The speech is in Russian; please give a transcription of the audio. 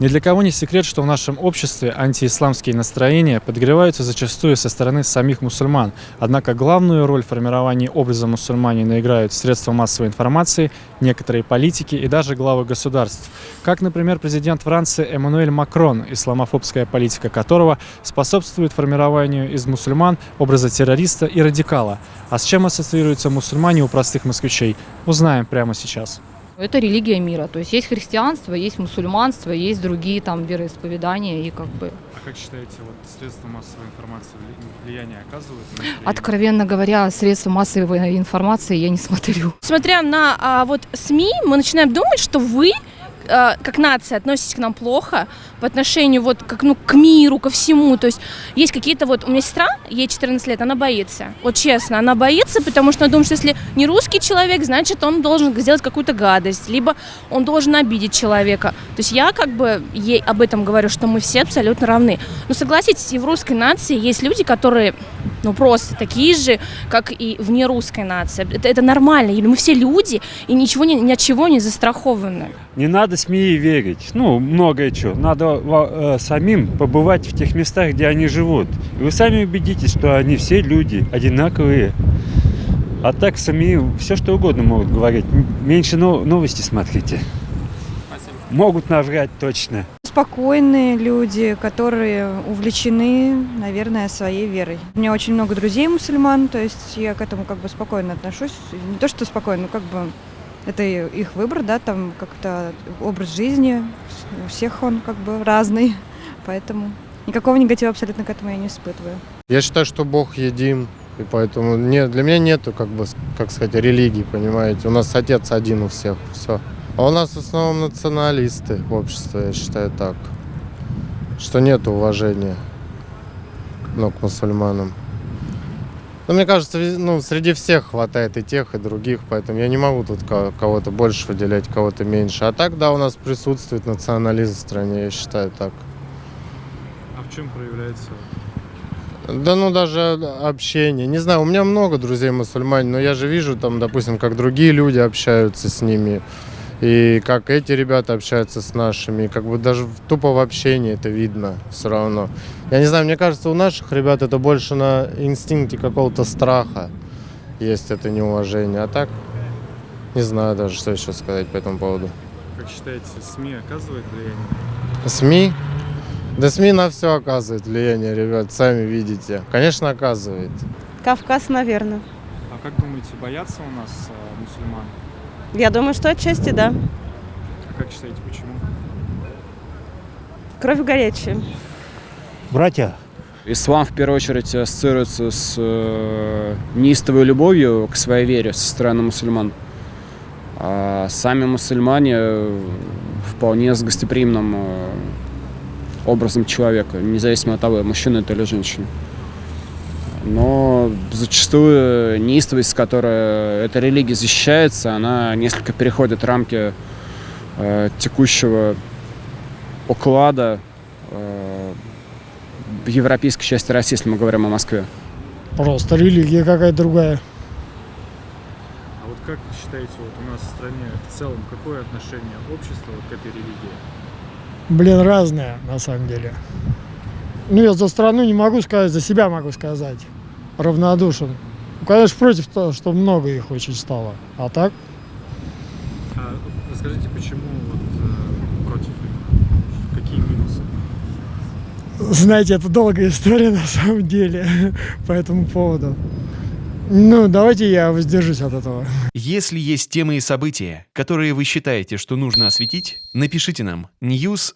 Ни для кого не секрет, что в нашем обществе антиисламские настроения подогреваются зачастую со стороны самих мусульман. Однако главную роль в формировании образа мусульманина играют средства массовой информации, некоторые политики и даже главы государств. Как, например, президент Франции Эммануэль Макрон, исламофобская политика которого способствует формированию из мусульман образа террориста и радикала. А с чем ассоциируются мусульмане у простых москвичей, узнаем прямо сейчас. Это религия мира, то есть христианство, есть мусульманство, есть другие там вероисповедания и как бы. А как считаете, средства массовой информации влияние оказывают на настроение? Откровенно говоря, средства массовой информации я не смотрю. Смотря на СМИ, мы начинаем думать, что вы, как нация, относитесь к нам плохо по отношению к миру, ко всему. То есть есть какие-то у меня сестра, ей 14 лет, она боится. Честно, она боится, потому что она думает, что если не русский человек, значит, он должен сделать какую-то гадость, либо он должен обидеть человека. То есть я ей об этом говорю, что мы все абсолютно равны. Но согласитесь, и в русской нации есть люди, которые просто такие же, как и вне русской нации. Это нормально, и мы все люди, и ни от чего не застрахованы. Не надо СМИ верить, многое чего. Надо самим побывать в тех местах, где они живут. И вы сами убедитесь, что они все люди одинаковые. А так СМИ все что угодно могут говорить. Меньше новости смотрите. Спасибо. Могут наврать точно. Спокойные люди, которые увлечены, наверное, своей верой. У меня очень много друзей мусульман, то есть я к этому спокойно отношусь. Не то, что спокойно, это их выбор, да, там как-то образ жизни, у всех он разный, поэтому никакого негатива абсолютно к этому я не испытываю. Я считаю, что Бог един, и поэтому для меня нету, религии, понимаете. У нас Отец один у всех, все. А у нас в основном националисты в обществе, я считаю так, что нет уважения, к мусульманам. Но мне кажется, среди всех хватает и тех, и других, поэтому я не могу тут кого-то больше выделять, кого-то меньше. А так, да, у нас присутствует национализм в стране, я считаю так. А в чем проявляется? Да, даже общение. Не знаю, у меня много друзей мусульман, но я же вижу там, допустим, как другие люди общаются с ними. И как эти ребята общаются с нашими, даже тупо в общении это видно все равно. Я не знаю, мне кажется, у наших ребят это больше на инстинкте какого-то страха есть это неуважение. А так, не знаю даже, что еще сказать по этому поводу. Как считаете, СМИ оказывают влияние? СМИ? Да СМИ на все оказывает влияние, ребят, сами видите. Конечно, оказывает. Кавказ, наверное. А как думаете, боятся у нас мусульман? Я думаю, что отчасти да. А как считаете, почему? Кровь горячая. Братья. Ислам в первую очередь ассоциируется с неистовой любовью к своей вере со стороны мусульман. А сами мусульмане вполне с гостеприимным образом человека, независимо от того, мужчина это или женщина. Но зачастую неистовость, с которой эта религия защищается, она несколько переходит рамки текущего уклада в европейской части России, если мы говорим о Москве. Просто религия какая-то другая. А как считаете, у нас в стране в целом какое отношение общества к этой религии? Разное на самом деле. Я за страну не могу сказать, за себя могу сказать. Равнодушен. Конечно, против того, что много их очень стало. А так? А расскажите, почему против? Какие минусы? Знаете, это долгая история на самом деле по этому поводу. Давайте я воздержусь от этого. Если есть темы и события, которые вы считаете, что нужно осветить, напишите нам news@aliv.tv.